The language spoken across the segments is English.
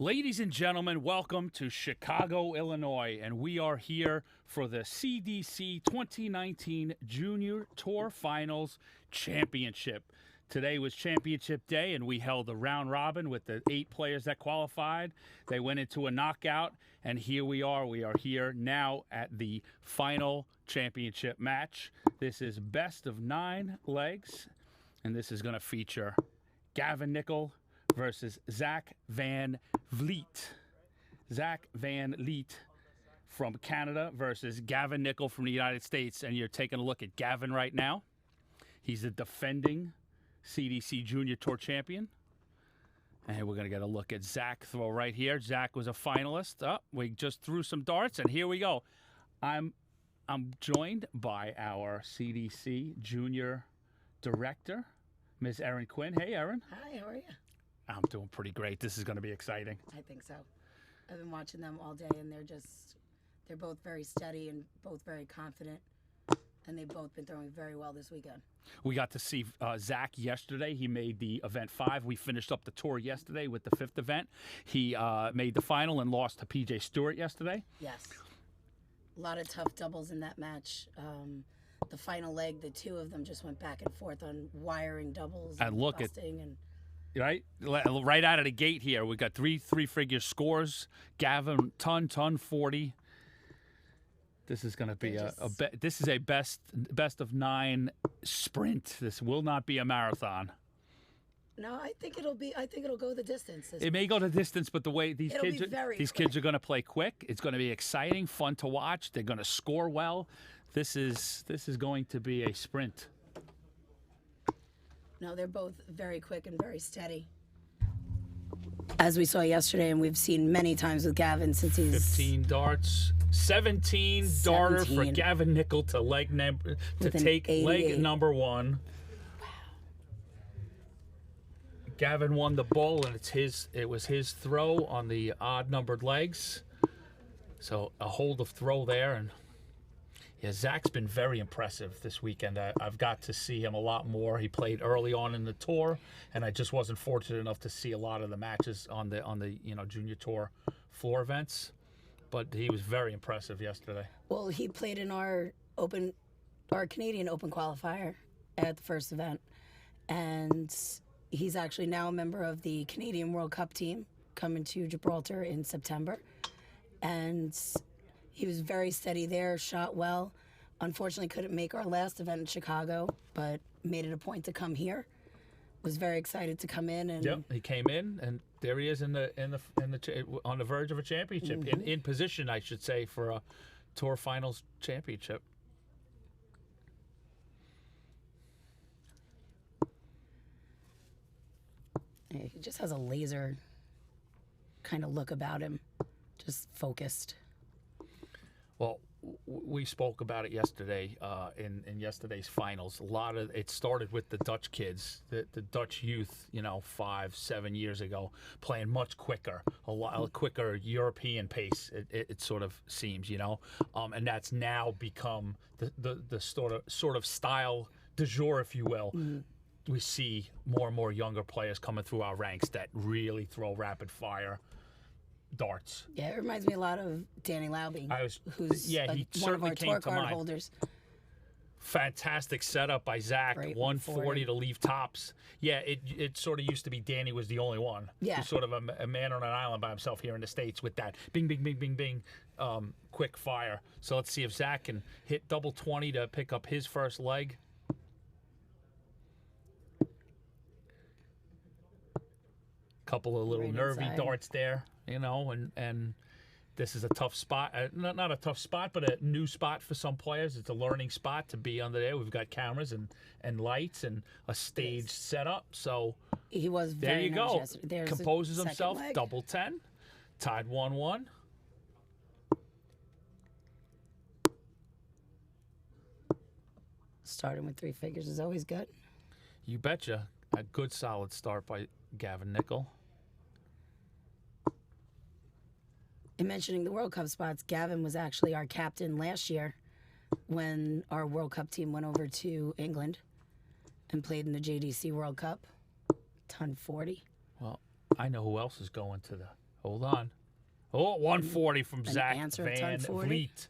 Ladies and gentlemen, welcome to Chicago, Illinois, and we are here for the CDC 2019 Junior Tour Finals Championship. Today was championship day, and we held a round robin with the 8 players that qualified. They went into a knockout, and here we are. We are here now at the final championship match. This is best of 9 legs, and this is going to feature Gavin Nickel versus Zach Van Vliet. Zach Van Vliet from Canada versus Gavin Nickel from the United States. And you're taking a look at Gavin right now. He's the defending CDC Junior Tour champion. And we're going to get a look at Zach throw right here. Zach was a finalist. We just threw some darts, and here we go. I'm joined by our CDC Junior Director, Ms. Erin Quinn. Hey, Erin. Hi, how are you? I'm doing pretty great. This is going to be exciting. I think so. I've been watching them all day, and they're both very steady and both very confident, and they've both been throwing very well this weekend. We got to see Zach yesterday. He made the event 5. We finished up the tour yesterday with the 5th event. He made the final and lost to PJ Stewart yesterday. Yes. A lot of tough doubles in that match. The final leg, the 2 of them just went back and forth on wiring doubles and look busting and right out of the gate here, we got 3 three-figure scores. Gavin, ton 40. This is going to be this is a best of 9 sprint. This will not be a marathon. No, I think it'll go the distance. It may go the distance, but the way these kids are going to play quick. It's going to be exciting, fun to watch. They're going to score well. This is going to be a sprint. No, they're both very quick and very steady. As we saw yesterday, and we've seen many times with Gavin since he's 15 darts, 17 darter for Gavin Nickel to take leg number 1. Wow. Gavin won the ball, and it was his throw on the odd numbered legs. So a hold of throw there, and yeah, Zach's been very impressive this weekend. I've got to see him a lot more. He played early on in the tour, and I just wasn't fortunate enough to see a lot of the matches on the junior tour floor events. But he was very impressive yesterday. Well, he played in our Canadian Open qualifier at the first event, and he's actually now a member of the Canadian World Cup team coming to Gibraltar in September, and he was very steady there, shot well. Unfortunately, couldn't make our last event in Chicago, but made it a point to come here. Was very excited to come in, and yep, he came in, and there he is on the verge of a championship, in position, I should say, for a Tour Finals championship. Yeah, he just has a laser kind of look about him, just focused. Well, we spoke about it yesterday in yesterday's finals. It started with the Dutch kids, the Dutch youth, 5-7 years ago, playing much quicker, a lot quicker European pace. It sort of seems, and that's now become the sort of style du jour, if you will. We see more and more younger players coming through our ranks that really throw rapid fire darts. Yeah, it reminds me a lot of Danny Laubing, who's he one of our certainly tour came to card mind. holders. Fantastic setup by Zach, Great 140 to leave tops. Yeah, it sort of used to be Danny was the only one. Yeah. He's sort of a man on an island by himself here in the States with that bing, bing, bing, bing, bing, quick fire. So let's see if Zach can hit double 20 to pick up his first leg. Couple of little Right nervy inside. darts there, and this is a tough spot. Not a tough spot, but a new spot for some players. It's a learning spot to be under there. We've got cameras and lights and a stage set up. So He was there very you go. nervous. There's Composes a second himself, leg. double 10, tied 1-1. Starting with 3 figures is always good. You betcha. A good solid start by Gavin Nickel. In mentioning the World Cup spots, Gavin was actually our captain last year when our World Cup team went over to England and played in the JDC World Cup. Ton 40. Well, I know who else is going to the Hold on. Oh, 140 from Zach answer of Van 1040. Vliet.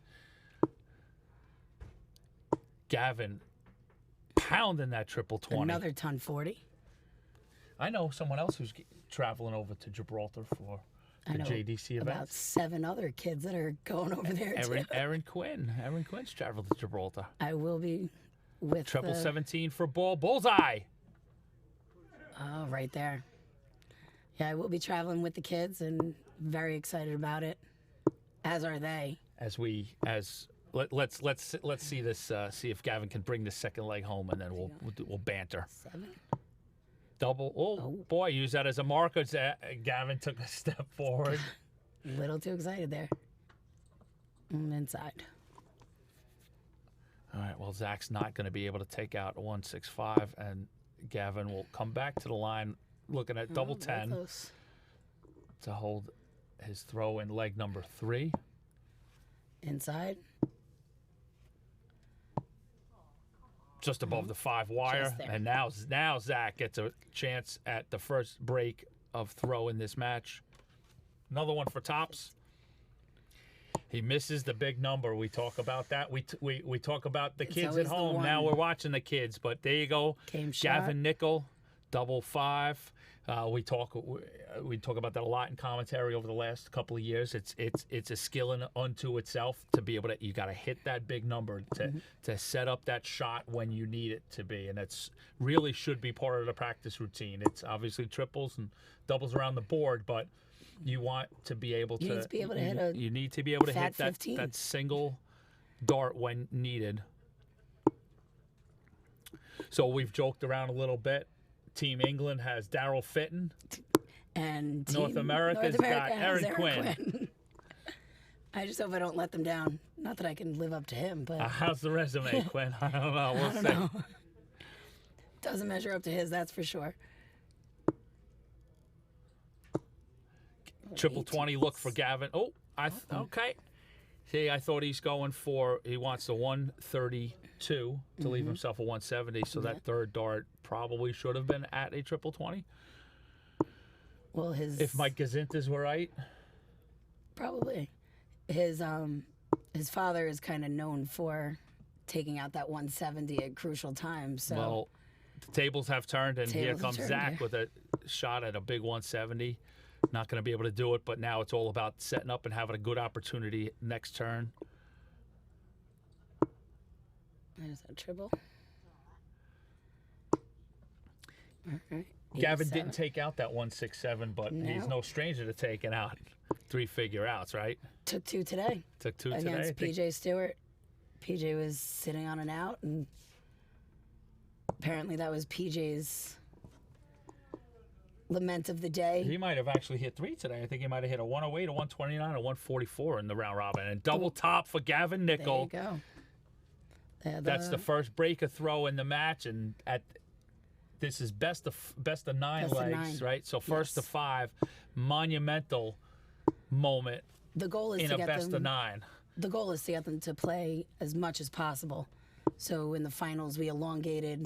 Gavin pounding that triple 20. Another ton 40. I know someone else who's traveling over to Gibraltar for I the know JDC about events. 7 other kids that are going over there too. Aaron Quinn. Aaron Quinn's traveled to Gibraltar. I will be with Triple the, 17 for bullseye. Oh, right there. Yeah, I will be traveling with the kids and very excited about it. As are they. Let's see this. See if Gavin can bring the second leg home, and then we'll banter. 7. Double. Oh boy, use that as a marker. Gavin took a step forward. A little too excited there. Inside. All right. Well, Zach's not going to be able to take out a 165, and Gavin will come back to the line, looking at double 10 close. to hold his throw in leg number 3. Inside. Just above the 5 wire, Just there. and now Zach gets a chance at the first break of throw in this match. Another one for tops. He misses the big number. We talk about that. We talk about the kids at always the home. Now one. we're watching the kids, but there you go. Came shot. Gavin Nickel, double 5. We talk about that a lot in commentary over the last couple of years. It's a skill in unto itself to be able to. You got to hit that big number to set up that shot when you need it to be, and that's really should be part of the practice routine. It's obviously triples and doubles around the board, but you want to be able to. You need to be able to hit a You need to be able to hit fat 15. that single dart when needed. So we've joked around a little bit. Team England has Daryl Fitton. And North America's got has Aaron Quinn. I just hope I don't let them down. Not that I can live up to him, but How's the resume, Quinn? I don't know. We'll see. no. Doesn't measure up to his, that's for sure. Triple 20 look for Gavin. Oh, okay. See, I thought he wants the 132 to leave himself a 170, so that third dart probably should have been at a triple 20. Well, If Mike Gazintas were right. probably his father is kind of known for taking out that 170 at crucial times. So Well, the tables have turned, and here Tables have comes turned, Zach yeah. with a shot at a big 170. Not going to be able to do it, but now it's all about setting up and having a good opportunity next turn. there's that triple. All right. Gavin 87. didn't take out that 167, but he's no stranger to taking out 3-figure outs, right? Took 2 today Took 2 against today. I think. PJ Stewart. PJ was sitting on an out, and apparently that was PJ's lament of the day. He might have actually hit 3 today. I think he might have hit a 108, a 129, a 144 in the round robin. And double top for Gavin There Nickel. you go. That's the first break of throw in the match, and this is best of 9 Best of legs, 9. right? So first Yes. to 5, monumental moment The goal is in to a get best them. of 9. The goal is to get them to play as much as possible. So in the finals, we elongated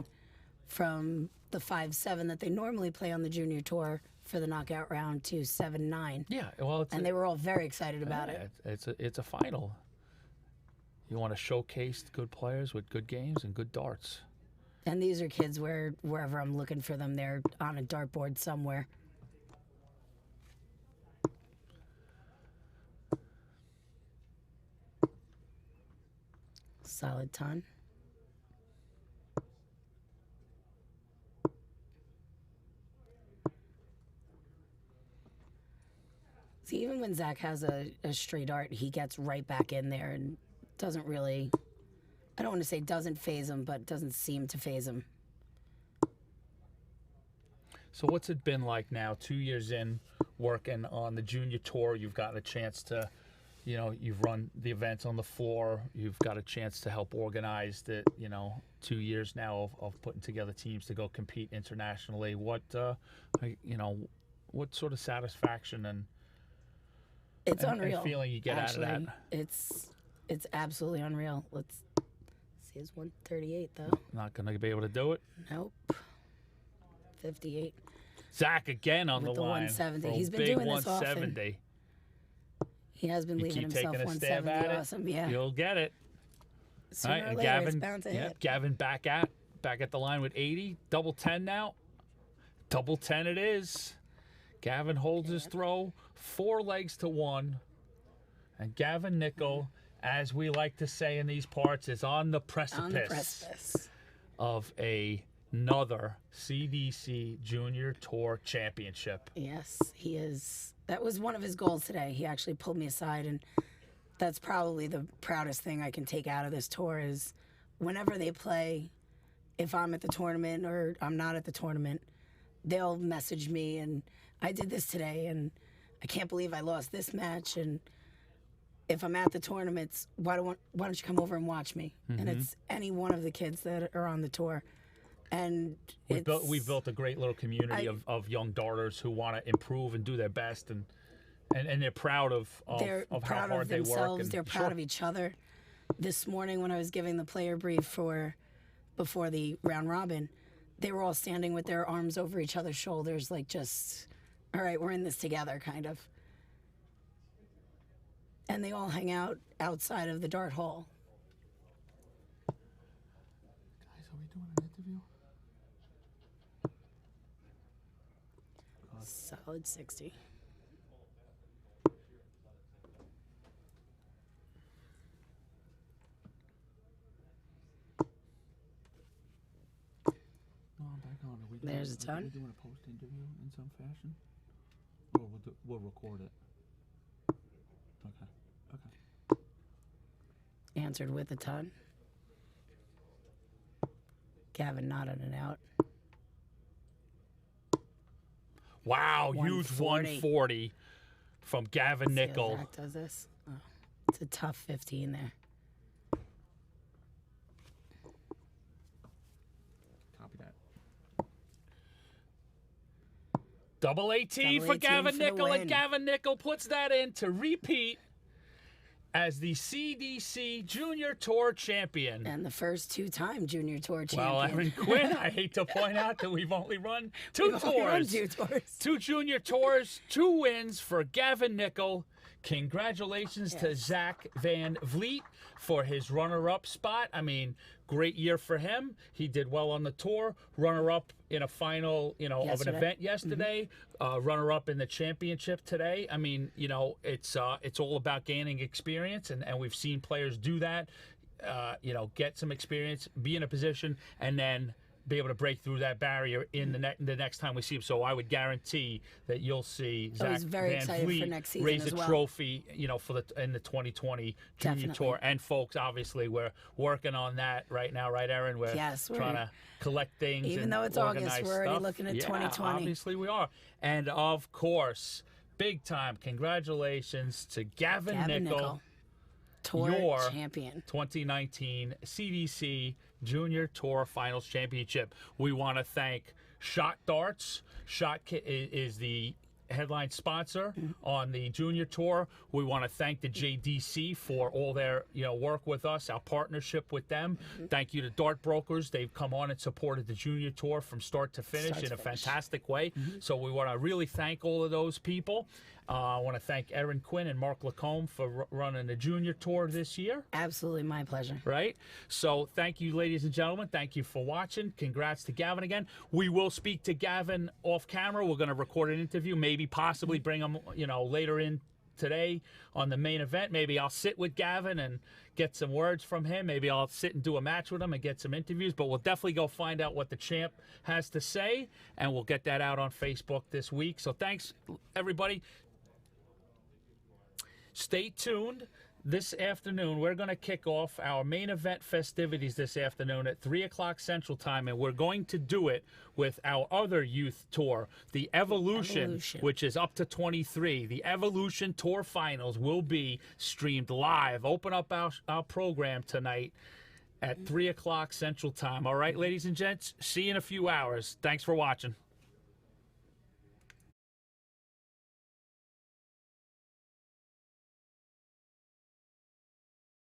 from the 5-7 that they normally play on the junior tour for the knockout round to 7-9. Yeah, well, And they were all very excited about it. It's a final. You want to showcase good players with good games and good darts. And these are kids wherever I'm looking for them, they're on a dartboard somewhere. Solid ton. See, even when Zach has a straight dart, he gets right back in there and doesn't really, I don't want to say doesn't phase him, but doesn't seem to phase him. So what's it been like now, 2 years in, working on the junior tour? You've gotten a chance to, you've run the events on the floor. You've got a chance to help organize the, 2 years now of putting together teams to go compete internationally. What sort of satisfaction and It's and unreal. feeling you get actually. out of that? It's absolutely unreal. Let's see his 138 though. Not going to be able to do it. Nope. 58. Zach again on With the the line. 170. for a He's been big doing this often. 170. He has been You leaving keep himself taking a stab 170. at it. Awesome, yeah. You'll get it. Sooner All right, or and later, Gavin, it's bound to hit. Gavin back at the line with 80. Double 10 now. Double 10 it is. Gavin holds his throw. 4 legs to 1. And Gavin Nickel, as we like to say in these parts, is on the precipice, of another CDC Junior Tour Championship. Yes, he is. That was one of his goals today. He actually pulled me aside, and that's probably the proudest thing I can take out of this tour is whenever they play, if I'm at the tournament or I'm not at the tournament, they'll message me, and I did this today, and I can't believe I lost this match, and if I'm at the tournaments, why don't you come over and watch me? And it's any one of the kids that are on the tour. And we've built a great little community of young darters who want to improve and do their best, and they're proud of how hard they work. And they're proud of each other. This morning when I was giving the player brief before the round robin, they were all standing with their arms over each other's shoulders, like just, all right, we're in this together, kind of. And they all hang out outside of the dart hall. Guys, are we doing an interview? Solid 60. No, I'm back on. There's a ton. Are we doing a post interview in some fashion? Or we'll record it. Okay. Answered with a ton. Gavin nodded it out. Wow, huge 140 from Gavin Nickel. Zach does this. Oh, it's a tough 15 there. Copy that. Double 18 for 18 Gavin for the Nickel, and win. Gavin Nickel puts that in to repeat as the CDC Junior Tour champion. And the first 2-time Junior Tour champion. Well, Aaron Quinn, I hate to point out that we've only run two tours. 2 Junior Tours, 2 wins for Gavin Nickel. Congratulations to Zach Van Vliet for his runner-up spot. I mean, great year for him. He did well on the tour. Runner-up in a final, of an event yesterday. Runner-up in the championship today. I mean, it's all about gaining experience, and we've seen players do that. Get some experience, be in a position, and then be able to break through that barrier in the next time we see him. So I would guarantee that you'll see Zach Van Vliet raise a trophy, in the 2020 Junior Tour. And folks, obviously, we're working on that right now, right, Aaron? We're trying to collect things. Even though it's August, we're already looking at 2020. Obviously, we are. And of course, big time congratulations to Gavin Nickel. Tour champion. 2019 CDC Junior Tour Finals Championship. We want to thank Shot Darts. Shot is the headline sponsor on the Junior Tour. We want to thank the JDC for all their work with us, our partnership with them. Thank you to Dart Brokers. They've come on and supported the Junior Tour from start to finish in a fantastic way. So we want to really thank all of those people. I want to thank Aaron Quinn and Mark Lacombe for running the Junior Tour this year. Absolutely my pleasure. Right? So thank you, ladies and gentlemen. Thank you for watching. Congrats to Gavin again. We will speak to Gavin off camera. We're going to record an interview, maybe possibly bring him, later in today on the main event. Maybe I'll sit with Gavin and get some words from him. Maybe I'll sit and do a match with him and get some interviews. But we'll definitely go find out what the champ has to say, and we'll get that out on Facebook this week. So thanks, everybody. Stay tuned. This afternoon, we're going to kick off our main event festivities this afternoon at 3 o'clock Central Time, and we're going to do it with our other youth tour, the Evolution, which is up to 23. The Evolution Tour Finals will be streamed live. Open up our program tonight at 3 o'clock Central Time. All right, ladies and gents, see you in a few hours. Thanks for watching.